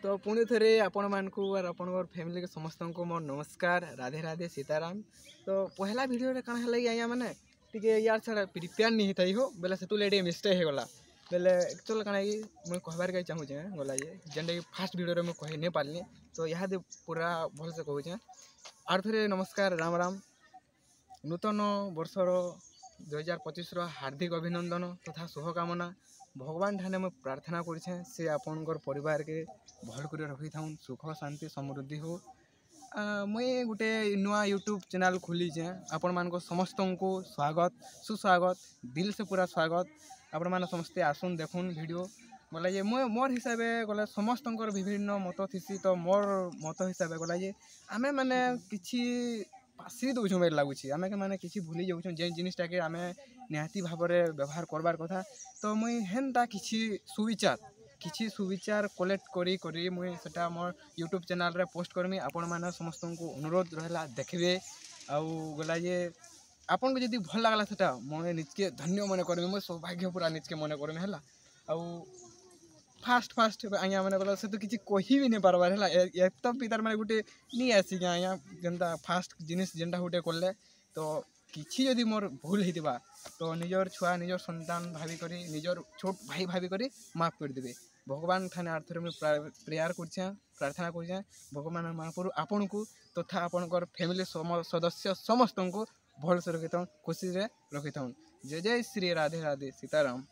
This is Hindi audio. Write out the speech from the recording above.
तो पुणी थे आपण मानकू और आपण फैमिली के समस्त को मोर नमस्कार राधे राधे सीताराम। तो पहला वीडियो रे कण है आया मैंने टे यार छाड़ा प्रिपेयर नहीं था हो बोले से तुले मिस्टेक होगला बोले एक्चुअल कण मुझे कहबार के चाहूचे गला ये जेनटा कि फास्ट वीडियो मुझे कही नहीं पारली तो यहाँ पूरा भल से कहूचे आर थे नमस्कार राम राम। नूतन वर्षर 2025 हार्दिक अभिनंदन तथा शुभकामना भगवान ठाने मुझे प्रार्थना करें से आपणकर परिवार के भल कर रखी था सुख शांति समृद्धि हो। मुई गोटे नुआ यूट्यूब चैनल खोलीचे आपण मान समस्त को स्वागत सुस्वागत दिल से पूरा स्वागत। आपण मैंने समस्ते आसुन देखुन वीडियो गला ये मोर हिसाब गला समस्त विभिन्न मत थी तो मोर मत हिसाब गला ये आम मैंने कि पासी दौर मेरे लगुच आम मैंने किसी भूली जाऊँ जे जिनटा कि आम निहाती भाव में व्यवहार करवार कथा। तो मुई हेनता किसी सुविचार कलेक्ट करी मुई सेटा मोर यूट्यूब चैनल रे पोस्ट करमी आपण मैंने समस्त को अनुरोध रहा देखिए आउ गला ये आपन को जब भल लगला सेटा मैं निजके धन्य मन करमी मो सौभाग्य पूरा निजके मन करमी है आउ फास्ट आज्ञा मैंने बोला से तो किसी कही भी नहीं पार्बार है एक तो पितार मैंने गोटे नहीं आसिक आज्ञा जेनता फास्ट जिनिस जेनटा गोटे कले तो किसी जदि मोर भूल होता तो निजर छुआ निजर सन्तान भाविक निजर छोट भाई भाविक माफ करदे भगवान ठाने आर थोड़े मुझे प्रेयर कर प्रार्थना कर भगवान महाप्रभु आपन को तथा आपणकर फैमिली सदस्य समस्त को भल से रखी था खुशी से रखी था। जय जय श्री राधे राधे सीताराम।